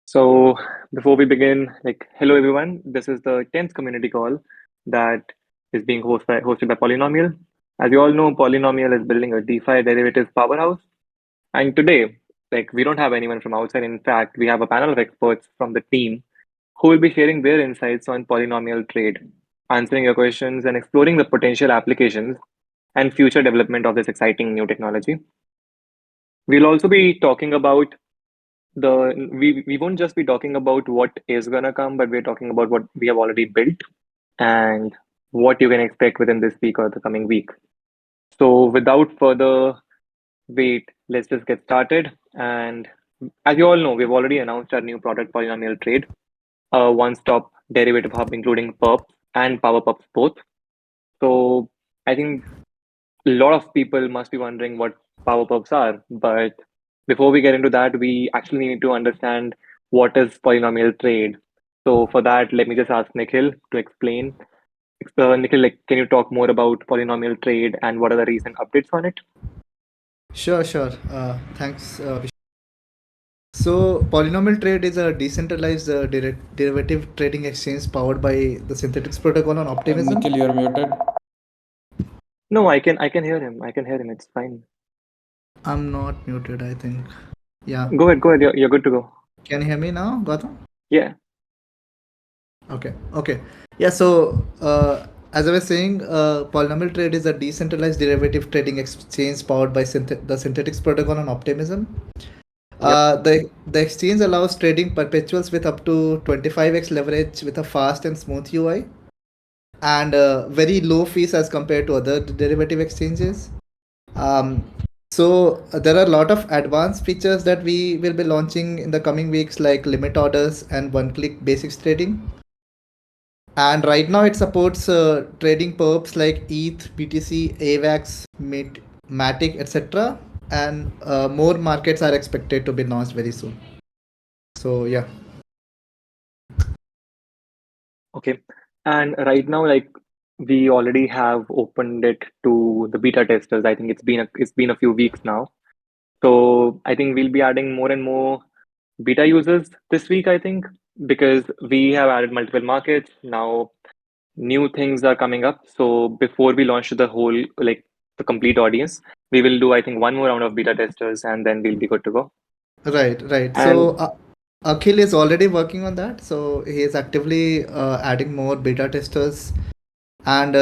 So before we begin, hello everyone. This is the 10th community call that is being hosted by Polynomial. As you all know, Polynomial is building a DeFi derivatives powerhouse. And today, we don't have anyone from outside. In fact, we have a panel of experts from the team who will be sharing their insights on polynomial trade, answering your questions, and exploring the potential applications and future development of this exciting new technology. We'll also be talking about we won't just be talking about what is gonna come, but we're talking about what we have already built and what you can expect within this week or the coming week. So without further wait, let's just get started. And as you all know, we've already announced our new product, Polynomial Trade, a one-stop derivative hub including Perps and PowerPups both. So I think a lot of people must be wondering what PowerPups are, but before we get into that, we actually need to understand what is polynomial trade. So for that, let me just ask Nikhil to explain. Nikhil, can you talk more about polynomial trade and what are the recent updates on it? Sure. Thanks. So, polynomial trade is a decentralized derivative trading exchange powered by the synthetics protocol on optimism. Nikhil, you're muted. No, I can hear him. I can hear him. It's fine. I'm not muted, I think. Yeah. Go ahead. Go ahead. You're good to go. Can you hear me now, Gautam? Yeah. Okay. Yeah. So, as I was saying, polynomial trade is a decentralized derivative trading exchange powered by the synthetics protocol on optimism. The exchange allows trading perpetuals with up to 25x leverage with a fast and smooth UI and very low fees as compared to other derivative exchanges. So there are a lot of advanced features that we will be launching in the coming weeks, like limit orders and one-click basics trading. And right now it supports trading perps like ETH, BTC, AVAX, Matic, etc. And more markets are expected to be launched very soon. So yeah. Okay. And right now, we already have opened it to the beta testers. I think it's been a few weeks now. So I think we'll be adding more and more beta users this week, I think, because we have added multiple markets. Now new things are coming up. So before we launch to the whole, the complete audience, we will do, I think, one more round of beta testers and then we'll be good to go. Right. And So Akhil is already working on that. So he is actively adding more beta testers. And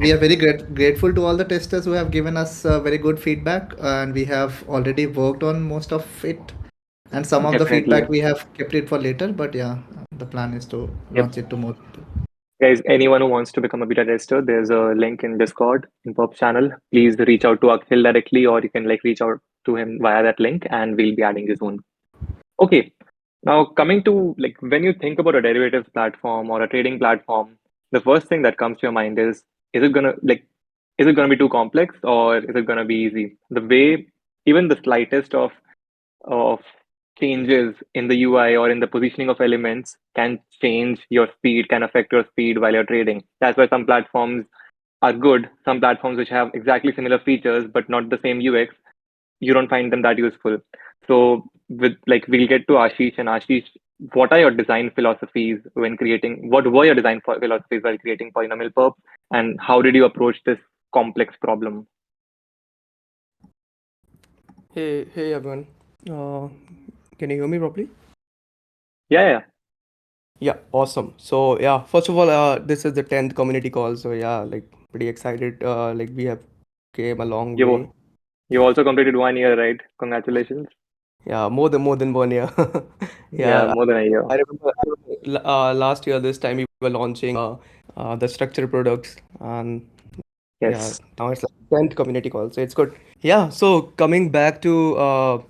we are very grateful to all the testers who have given us very good feedback. And we have already worked on most of it. And some of the definitely, feedback we have kept it for later. But yeah, the plan is to yep. launch it to more people. Guys, anyone who wants to become a beta tester, there's a link in Discord in Perps channel. Please reach out to Akhil directly, or you can reach out to him via that link, and we'll be adding you soon. Okay, now coming to when you think about a derivatives platform or a trading platform, the first thing that comes to your mind is it gonna is it gonna be too complex or is it gonna be easy? The way even the slightest of changes in the UI or in the positioning of elements can change your speed, can affect your speed while you're trading. That's why some platforms are good. Some platforms which have exactly similar features but not the same UX, you don't find them that useful. So with we'll get to Ashish, and Ashish, what are your design philosophies when creating what were your design philosophies while creating polynomial perp, and how did you approach this complex problem? Hey everyone. Uh, can you hear me properly? Yeah. Yeah, awesome. So yeah, first of all, this is the 10th community call. So yeah, pretty excited. We have came a long you way. you also completed 1 year, right? Congratulations. Yeah, more than 1 year. Yeah, Yeah, more than a year. I remember last year this time we were launching the structured products, and yeah, Yes. now it's like 10th community call. So it's good. Yeah. So coming back to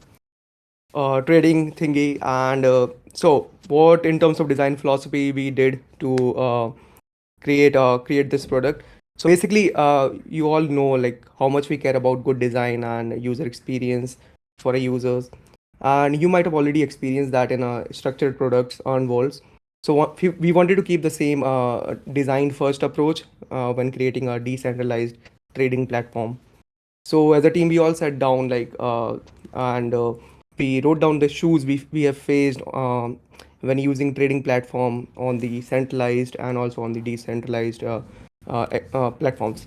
trading thingy, and so what in terms of design philosophy we did to create this product. So basically, you all know how much we care about good design and user experience for our users, and you might have already experienced that in structured products on Walls. So we wanted to keep the same design first approach when creating a decentralized trading platform. So as a team, we all sat down and we wrote down the issues we have faced when using trading platform on the centralized and also on the decentralized platforms.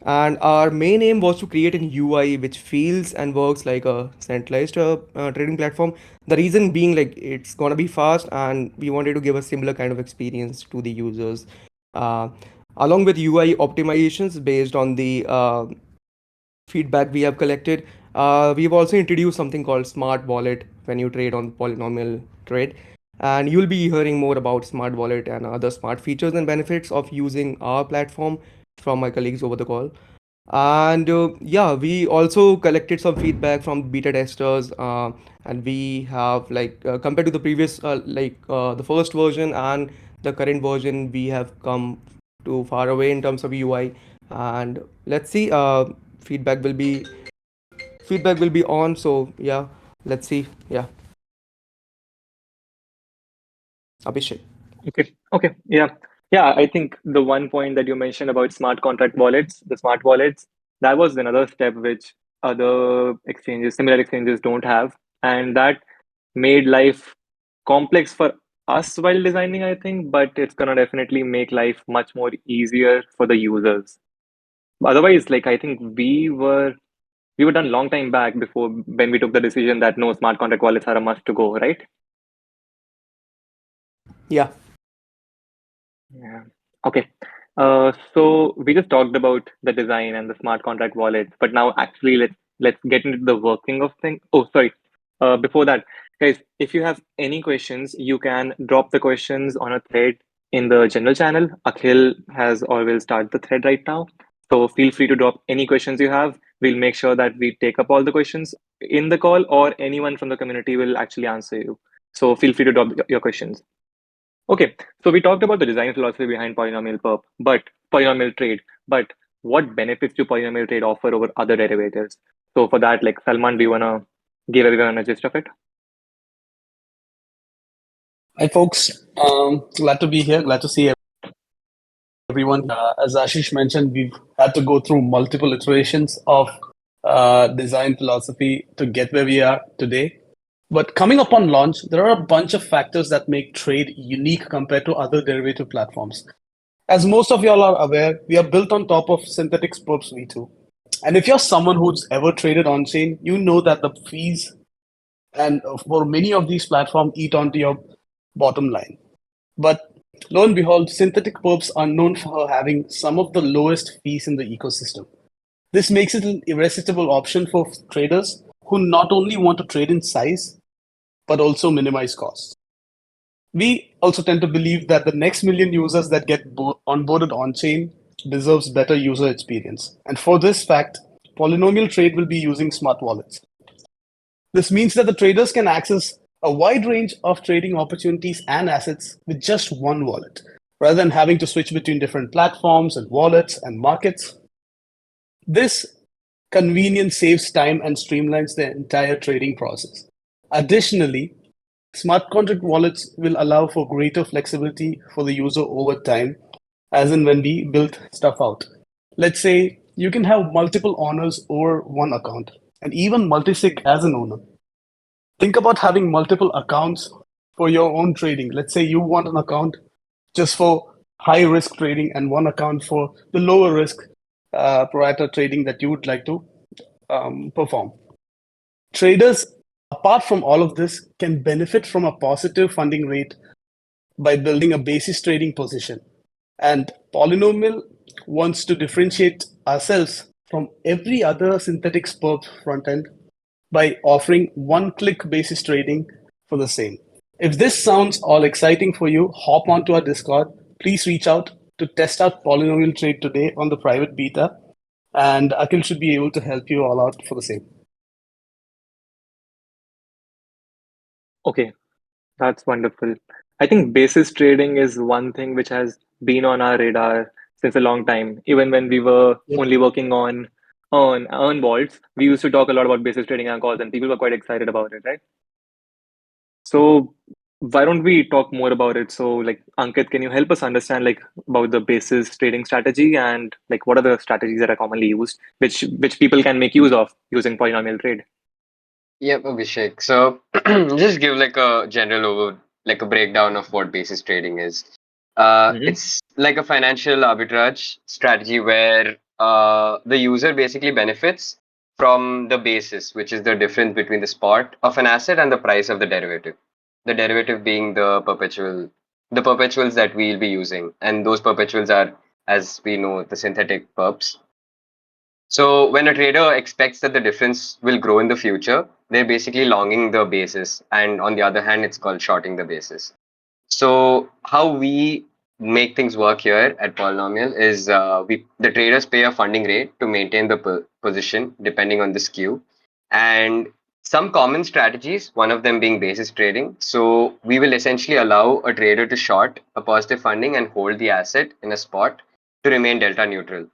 And our main aim was to create an UI which feels and works like a centralized trading platform. The reason being, like, it's gonna be fast, and we wanted to give a similar kind of experience to the users, uh, along with UI optimizations based on the feedback we have collected. We've also introduced something called Smart Wallet when you trade on Polynomial Trade. And you'll be hearing more about Smart Wallet and other smart features and benefits of using our platform from my colleagues over the call. And yeah, we also collected some feedback from beta testers, and we have, like, compared to the previous, the first version and the current version, we have come to far away in terms of UI. And let's see, feedback will be on. So yeah, let's see. Yeah, Abhishek. Okay. Yeah. I think the one point that you mentioned about smart contract wallets, the smart wallets, that was another step which other exchanges, similar exchanges, don't have. And that made life complex for us while designing, I think, but it's gonna definitely make life much more easier for the users. Otherwise, like, I think we were done long time back before when we took the decision that no, smart contract wallets are a must to go, right? Yeah. Yeah. Okay. So we just talked about the design and the smart contract wallets, but now actually let's get into the working of things. Oh, sorry. Before that, guys, if you have any questions, you can drop the questions on a thread in the general channel. Akhil has or will start the thread right now. So feel free to drop any questions you have. We'll make sure that we take up all the questions in the call, or anyone from the community will actually answer you. So feel free to drop your questions. Okay, so we talked about the design philosophy behind polynomial trade, but what benefits do polynomial trade offer over other derivatives? So for that, like Salman, do you wanna give everyone a gist of it? Hi, folks. Glad to be here. Glad to see everyone. As Ashish mentioned, we've had to go through multiple iterations of design philosophy to get where we are today. But coming upon launch, there are a bunch of factors that make trade unique compared to other derivative platforms. As most of y'all are aware, we are built on top of Synthetics Perps v2. And if you're someone who's ever traded on chain, you know that the fees and for many of these platforms eat onto your bottom line. But lo and behold, synthetic perps are known for having some of the lowest fees in the ecosystem. This makes it an irresistible option for traders who not only want to trade in size, but also minimize costs. We also tend to believe that the next million users that get onboarded on chain deserves better user experience. And for this fact, Polynomial Trade will be using smart wallets. This means that the traders can access a wide range of trading opportunities and assets with just one wallet, rather than having to switch between different platforms and wallets and markets. This convenience saves time and streamlines the entire trading process. Additionally, smart contract wallets will allow for greater flexibility for the user over time, as in when we build stuff out. Let's say you can have multiple owners over one account, and even multi-sig as an owner. Think about having multiple accounts for your own trading. Let's say you want an account just for high risk trading and one account for the lower risk proprietor trading that you would like to perform. Traders, apart from all of this, can benefit from a positive funding rate by building a basis trading position. And Polynomial wants to differentiate ourselves from every other synthetic perp front end by offering one-click basis trading for the same. If this sounds all exciting for you, hop onto our Discord. Please reach out to test out Polynomial Trade today on the private beta, and Akhil should be able to help you all out for the same. Okay, that's wonderful. I think basis trading is one thing which has been on our radar since a long time. Even when we were Yep. only working on earn vaults, we used to talk a lot about basis trading on calls, and people were quite excited about it, right? So why don't we talk more about it? So, like, Ankit, can you help us understand, like, about the basis trading strategy, and like what are the strategies that are commonly used, which people can make use of using polynomial trade? Yep, Abhishek. So just give like a general like a breakdown of what basis trading is. Mm-hmm. It's like a financial arbitrage strategy where the user basically benefits from the basis, which is the difference between the spot of an asset and the price of the derivative. The derivative being the perpetuals that we'll be using, and those perpetuals are, as we know, the synthetic perps. So when a trader expects that the difference will grow in the future, they're basically longing the basis, and on the other hand, it's called shorting the basis. So how we make things work here at Polynomial is we the traders pay a funding rate to maintain the position depending on the skew, and some common strategies, one of them being basis trading. So we will essentially allow a trader to short a positive funding and hold the asset in a spot to remain delta neutral.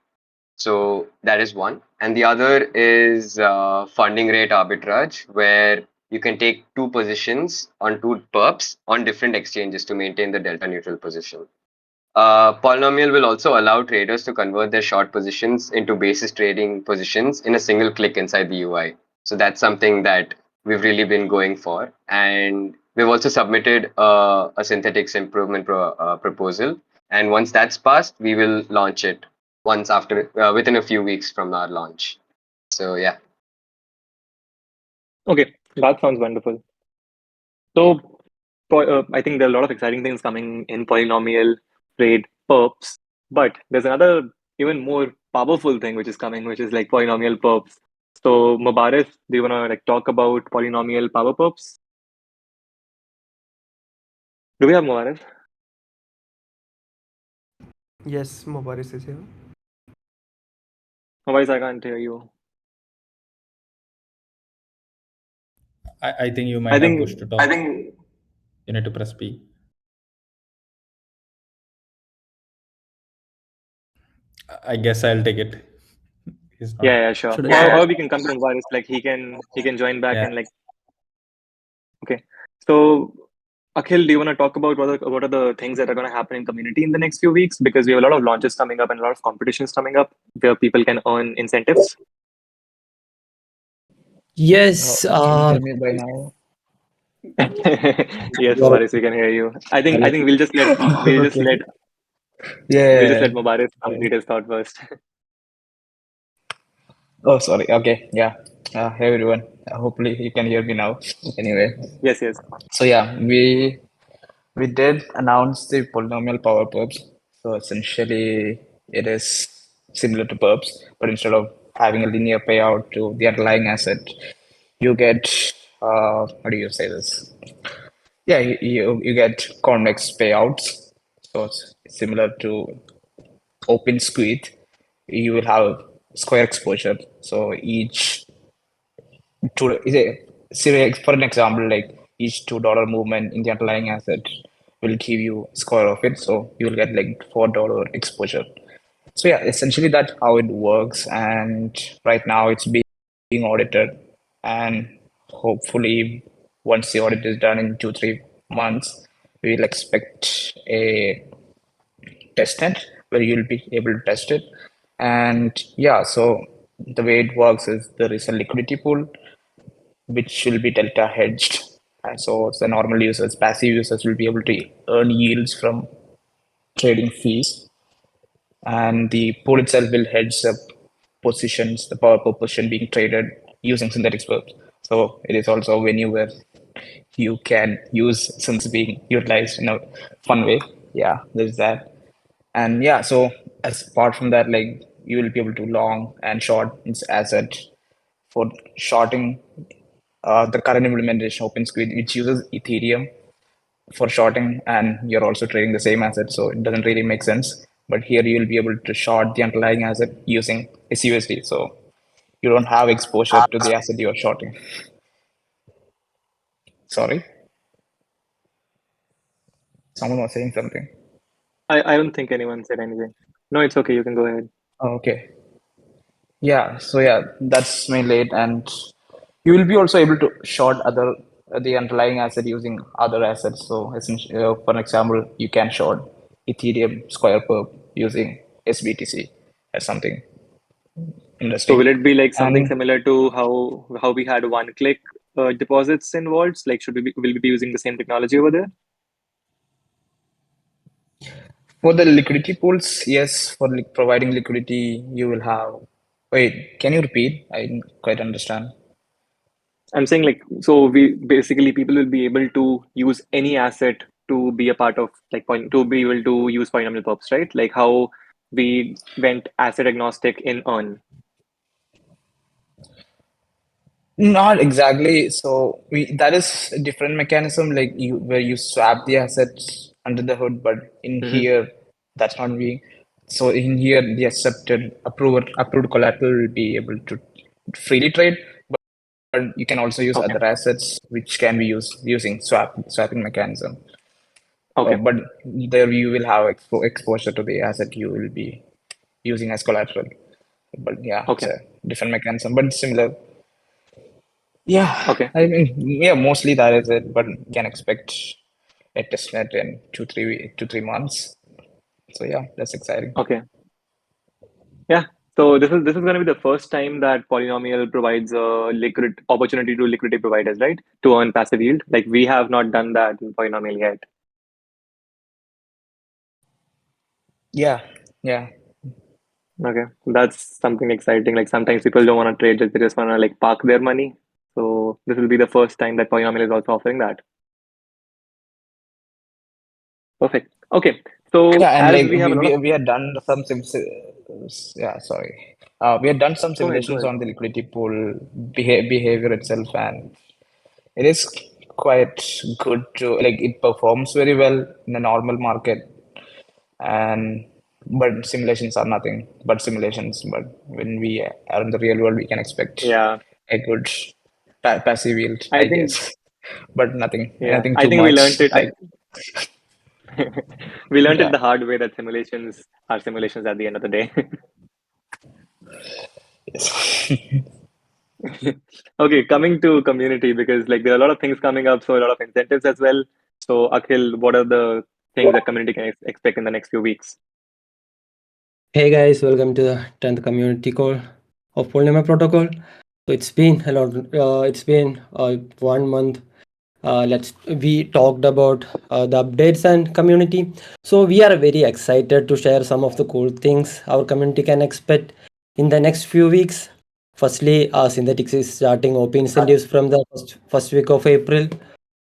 So that is one. And the other is funding rate arbitrage, where you can take two positions on two perps on different exchanges to maintain the delta neutral position. Polynomial will also allow traders to convert their short positions into basis trading positions in a single click inside the UI. So that's something that we've really been going for. And we've also submitted a synthetics improvement proposal. And once that's passed, we will launch it once after, within a few weeks from our launch. So yeah. Okay, that sounds wonderful. So, I think there are a lot of exciting things coming in polynomial trade perps, but there's another even more powerful thing which is coming, which is like polynomial perps. So, Mubarak, do you want to like talk about polynomial power perps? Do we have Mubarak? Yes, Mubaris is here. Otherwise, I can't hear you. I think you I might have think pushed to talk. You need to press P. I guess I'll take it. He's not. yeah, sure. Should I Or start? we can come to Mubarak, like he can join back Yeah. and like okay. So, Akhil, do you want to talk about what are the things that are going to happen in community in the next few weeks? Because we have a lot of launches coming up and a lot of competitions coming up where people can earn incentives. Yes, Can you hear me by now? Yes, Yeah. Mubarak, we can hear you. I think we'll just let Okay. we'll just Yeah. let Mubarak complete his thought first. Oh, sorry. Okay. Yeah. Hey everyone. Hopefully you can hear me now. Anyway, Yes. so yeah, we did announce the polynomial power perps. So essentially, it is similar to perps, but instead of having a linear payout to the underlying asset, you get how do you say this? Yeah, you get convex payouts. So it's similar to open squeeze. You will have square exposure. So each two is a say for an example, like each $2 movement in the underlying asset will give you square of it. So you will get like $4 exposure. So yeah, essentially that's how it works. And right now it's being audited, and hopefully once the audit is done in 2-3 months, we will expect a testnet where you'll be able to test it. And yeah, so the way it works is there is a liquidity pool which will be delta hedged. And so the normal users, passive users will be able to earn yields from trading fees. And the pool itself will hedge the positions, the power position being traded using synthetic verbs. So it is also a venue where you can use since being utilized in a fun way. Yeah, there's that. And yeah, so as apart from that, like you will be able to long and short its asset. For shorting, the current implementation OpenSquid, which uses Ethereum for shorting, and you're also trading the same asset, so it doesn't really make sense. But here you will be able to short the underlying asset using SUSD, so you don't have exposure to the asset you're shorting. Sorry, someone was saying something. I don't think anyone said anything. No, it's okay. You can go ahead. Oh, okay. Yeah, so yeah, that's mainly it, and you will be also able to short other the underlying asset using other assets. So essentially, for example, you can short Ethereum Square Perp using SBTC as something So interesting. will it be like something And similar to how we had one click deposits in vaults? Like, will we be using the same technology over there? For the liquidity pools, yes, for providing liquidity, you will have. Wait, can you repeat? I didn't quite understand. I'm saying like, so we basically people will be able to use any asset to be a part of like point to be able to use polynomial perps, right? Like how we went asset agnostic in earn. Not exactly. So we that is a different mechanism, like you where you swap the assets under the hood, but in Mm-hmm. here that's not being. So in here, the accepted approved collateral will be able to freely trade, but you can also use Okay. other assets which can be used using swapping mechanism. Okay. But there you will have exposure to the asset you will be using as collateral. But yeah, it's Okay. a different mechanism, but similar. Yeah, Okay. I mean, yeah, mostly that is it, but you can expect a testnet in 2 3 months. So yeah, that's exciting. Okay. Yeah. So this is going to be the first time that Polynomial provides a liquid opportunity to liquidity providers, right? To earn passive yield. Like we have not done that in Polynomial yet. Yeah, yeah. Okay. That's something exciting. Like sometimes people don't want to trade, they just want to like park their money. So this will be the first time that Polynomial is also offering that. Perfect. Okay. So Yeah, and as like we have a lot of we had done some yeah, sorry. We had done some go ahead, go simulations ahead. on the liquidity pool behavior itself, and it is quite good to like it performs very well in a normal market, and but simulations are nothing but simulations. But when we are in the real world, we can expect Yeah. a good passive yield, I I think guess, but yeah. nothing I too think we much. learned it Like we learned it yeah, the hard way that simulations are simulations at the end of the day. yes. Okay, coming to community because like there are a lot of things coming up, so a lot of incentives as well. So Akhil, what are the things that community can expect in the next few weeks? Hey guys, welcome to the 10th community call of Polynomial Protocol. So it's been a lot. It's been 1 month. We talked about the updates and community. So we are very excited to share some of the cool things our community can expect in the next few weeks. Firstly, Synthetics is starting OP incentives from the first week of April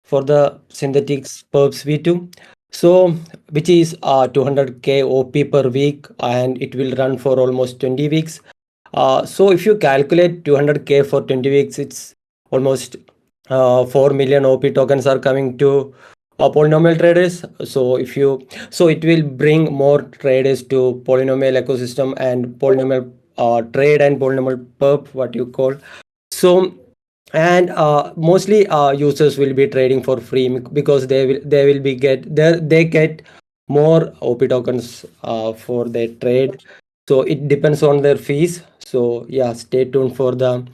for the Synthetics Perps V2. So, which is 200k OP per week, and it will run for almost 20 weeks. So, if you calculate 200k for 20 weeks, it's almost 4 million OP tokens are coming to polynomial traders. So it will bring more traders to polynomial ecosystem and polynomial trade and polynomial perp, what you call. So and mostly users will be trading for free because they will be they get more OP tokens for their trade. So it depends on their fees. So yeah, stay tuned for the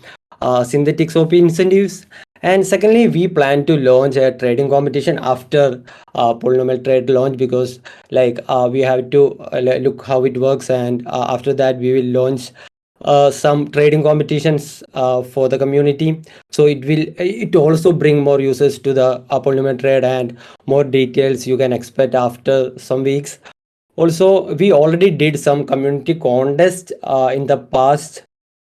synthetics OP incentives. And secondly, we plan to launch a trading competition after polynomial trade launch because we have to look how it works, and after that we will launch some trading competitions for the community. So it also bring more users to the polynomial trade, and more details you can expect after some weeks. Also, we already did some community contest in the past.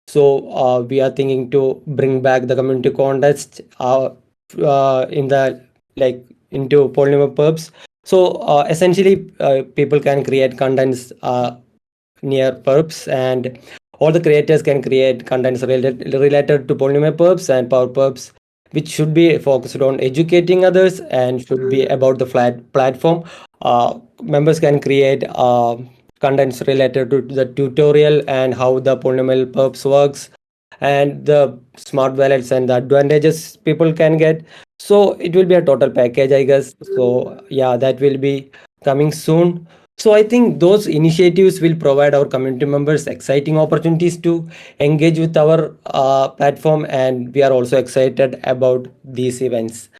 So we are thinking to bring back the community contest in the like into polynomial pubs. So essentially, people can create contents near perps, and all the creators can create contents related to polynomial perps and power perps, which should be focused on educating others and should be about the flat platform. Members can create contents related to the tutorial and how the polynomial perps works and the smart wallets and the advantages people can get. So it will be a total package, I guess. So yeah, that will be coming soon. So I think those initiatives will provide our community members exciting opportunities to engage with our platform, and we are also excited about these events.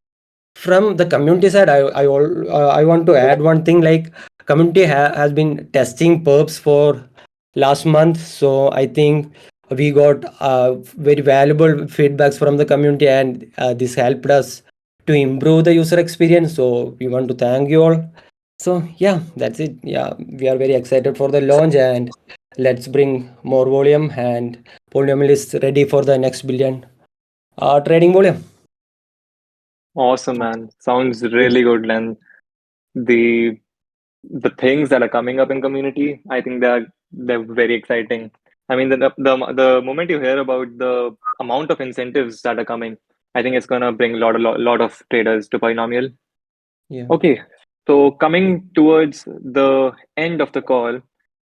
From the community side, I want to add one thing. Like community has been testing perps for last month, so I think We got very valuable feedbacks from the community, and this helped us to improve the user experience. So we want to thank you all. So yeah, that's it. Yeah, we are very excited for the launch, and let's bring more volume, and Polynomial is ready for the next billion trading volume. Awesome, man. Sounds really good. And the the things that are coming up in community, I think they're very exciting. I mean, the moment you hear about the amount of incentives that are coming, I think it's gonna bring a lot of traders to Polynomial. Yeah. Okay, so coming towards the end of the call,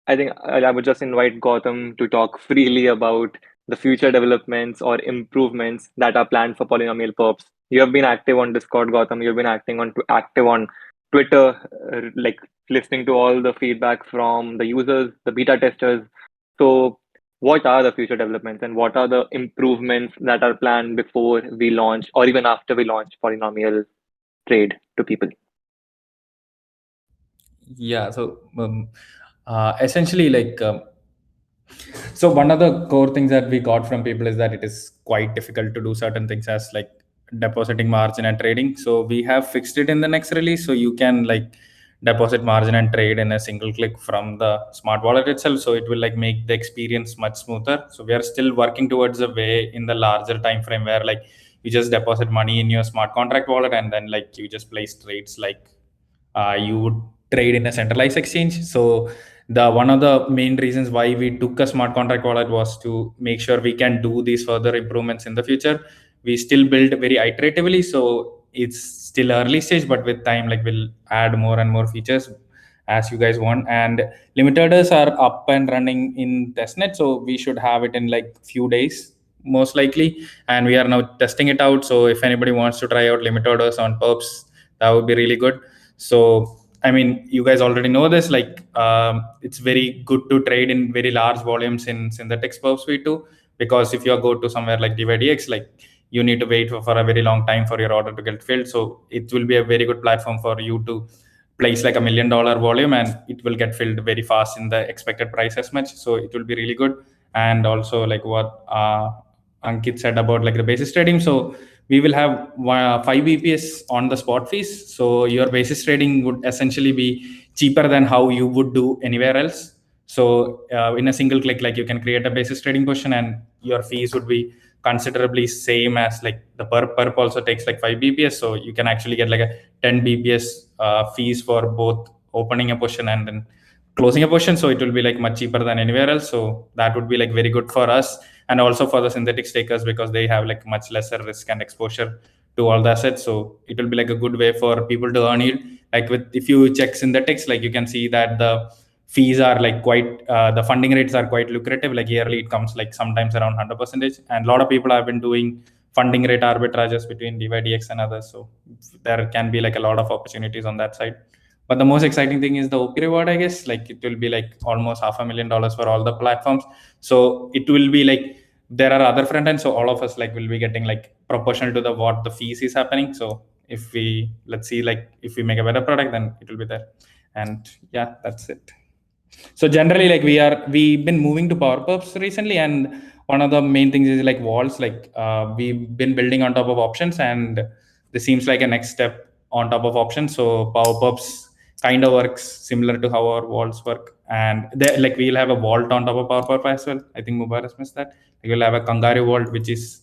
I think I would just invite Gautam to talk freely about the future developments or improvements that are planned for Polynomial Perps. You have been active on Discord, Gautam. You've been active on Twitter, like listening to all the feedback from the users, the beta testers. So, what are the future developments and what are the improvements that are planned before we launch or even after we launch Polynomial Trade to people? Yeah, so essentially, like, so one of the core things that we got from people is that it is quite difficult to do certain things as like depositing margin and trading. So we have fixed it in the next release, so you can like deposit margin and trade in a single click from the smart wallet itself. So it will like make the experience much smoother. So we are still working towards a way in the larger time frame where like you just deposit money in your smart contract wallet and then like you just place trades like you would trade in a centralized exchange. So the one of the main reasons why we took a smart contract wallet was to make sure we can do these further improvements in the future. We still build very iteratively, so it's still early stage, but with time, like we'll add more and more features as you guys want. And limiters are up and running in testnet, so we should have it in like few days most likely, and we are now testing it out. So if anybody wants to try out limit orders on perps, that would be really good. So I mean, you guys already know this, like it's very good to trade in very large volumes in synthetic perps v2, because if you go to somewhere like dydx, like you need to wait for a very long time for your order to get filled. So it will be a very good platform for you to place like $1 million volume and it will get filled very fast in the expected price as much. So it will be really good. And also like what Ankit said about like the basis trading. So we will have 5 bps on the spot fees. So your basis trading would essentially be cheaper than how you would do anywhere else. So in a single click, like you can create a basis trading position and your fees would be considerably same as like the perp also takes like 5 bps. So you can actually get like a 10 bps fees for both opening a position and then closing a position. So it will be like much cheaper than anywhere else. So that would be like very good for us and also for the synthetic stakers because they have like much lesser risk and exposure to all the assets. So it will be like a good way for people to earn yield. Like with if you check synthetics, like you can see that the fees are like quite the funding rates are quite lucrative. Like yearly it comes like sometimes around 100%, and a lot of people have been doing funding rate arbitrages between dydx and others. So there can be like a lot of opportunities on that side. But the most exciting thing is the OP reward, I guess. Like it will be like almost $500,000 for all the platforms. So it will be like there are other front ends. So all of us like will be getting like proportional to the what the fees is happening. So if we let's see like if we make a better product, then it will be there. And yeah, that's it. So generally, like we've been moving to power perps recently, and one of the main things is like walls. Like we've been building on top of options, and this seems like a next step on top of options. So power perps kind of works similar to how our walls work, and there like we'll have a vault on top of power perp as well. I think Mubarak missed that. Like, we'll have a kangaroo vault, which is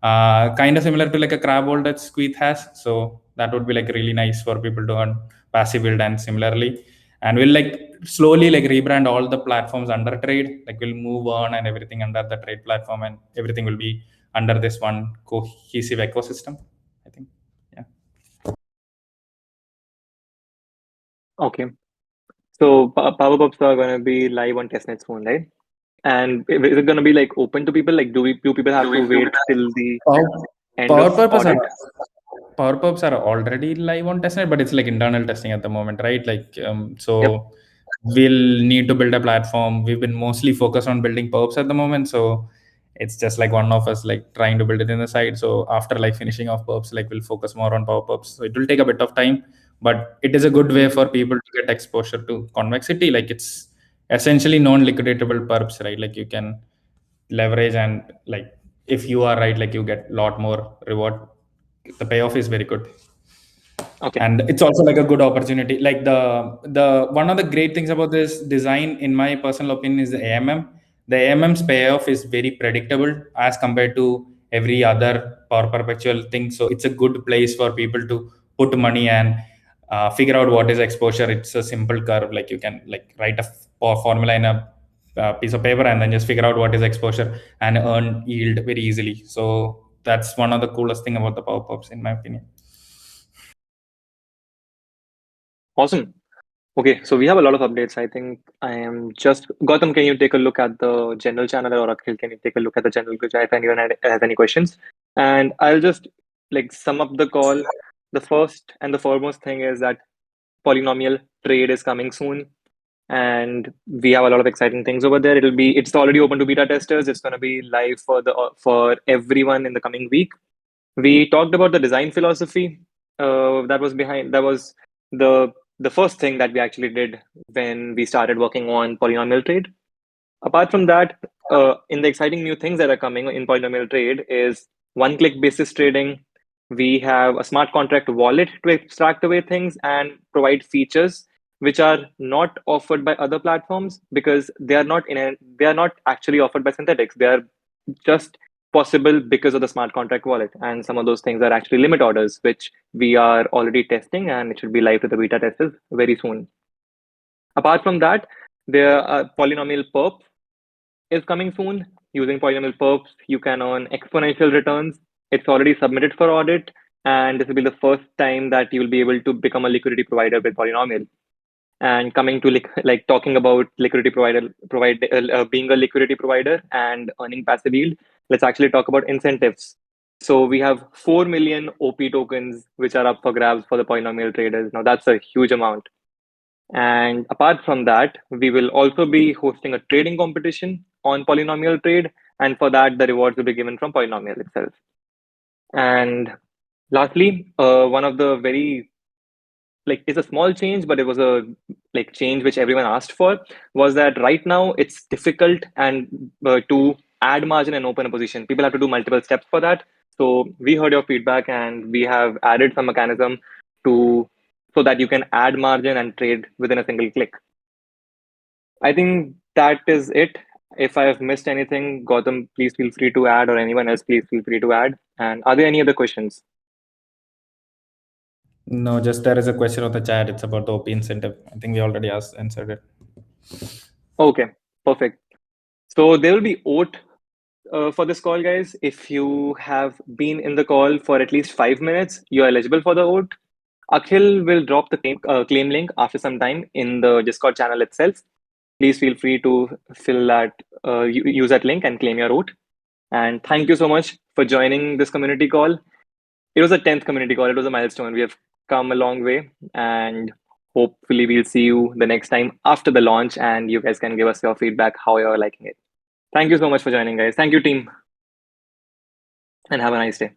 kind of similar to like a crab vault that Squeeze has. So that would be like really nice for people to earn passive build and similarly. And we'll like slowly like rebrand all the platforms under trade. Like we'll move on and everything under the trade platform, and everything will be under this one cohesive ecosystem, I think. Yeah. Okay. So Power Pops are going to be live on testnet soon, right? And is it going to be like open to people? Like, do people have to wait till the end Power of purpose audit? Power Perps are already live on testnet, but it's like internal testing at the moment, right? Like, Yep. so we'll need to build a platform. We've been mostly focused on building perps at the moment, so it's just like one of us like trying to build it in the side. So after like finishing off perps, like we'll focus more on power perps. So it will take a bit of time, but it is a good way for people to get exposure to convexity. Like it's essentially non-liquidatable perps, right? Like you can leverage, and like if you are right, like you get a lot more reward. The payoff is very good. Okay. And it's also like a good opportunity. Like the one of the great things about this design, in my personal opinion, is the AMM's payoff is very predictable as compared to every other power perpetual thing. So it's a good place for people to put money and figure out what is exposure. It's a simple curve. Like you can like write a formula in a piece of paper and then just figure out what is exposure and earn yield very easily. So that's one of the coolest thing about the power perps, in my opinion. Awesome. Okay, so we have a lot of updates. I think I am just Gautam. Can you take a look at the general channel, or Akhil, can you take a look at the general group chat if anyone has any questions? And I'll just like sum up the call. The first and the foremost thing is that polynomial trade is coming soon, and we have a lot of exciting things over there. It's already open to beta testers. It's going to be live for everyone in the coming week. We talked about the design philosophy that was the the first thing that we actually did when we started working on polynomial trade. Apart from that, in the exciting new things that are coming in polynomial trade is one-click basis trading. We have a smart contract wallet to extract away things and provide features which are not offered by other platforms because they are not actually offered by synthetics. They are just possible because of the smart contract wallet, and some of those things are actually limit orders, which we are already testing, and it should be live to the beta testers very soon. Apart from that, there are polynomial perp is coming soon. Using polynomial perps, you can earn exponential returns. It's already submitted for audit, and this will be the first time that you will be able to become a liquidity provider with polynomial. And coming to like talking about liquidity being a liquidity provider and earning passive yield, let's actually talk about incentives. So we have 4 million OP tokens which are up for grabs for the polynomial traders. Now that's a huge amount. And apart from that, we will also be hosting a trading competition on polynomial trade. And for that, the rewards will be given from polynomial itself. And lastly, one of the very it's a small change, but it was a change which everyone asked for, was that right now it's difficult and to add margin and open a position. People have to do multiple steps for that. So we heard your feedback and we have added some mechanism to so that you can add margin and trade within a single click. I think that is it. If I have missed anything, Gautam, please feel free to add, or anyone else, please feel free to add. And are there any other questions? No, just there is a question on the chat. It's about the OP incentive. I think we already answered it. Okay, perfect. So there will be oat for this call, guys. If you have been in the call for at least 5 minutes, you are eligible for the oat. Akhil will drop the claim link after some time in the Discord channel itself. Please feel free to use that link and claim your oat. And thank you so much for joining this community call. It was a 10th community call. It was a milestone. We have come a long way, and hopefully we'll see you the next time after the launch, and you guys can give us your feedback, how you're liking it. Thank you so much for joining, guys. Thank you, team, and have a nice day.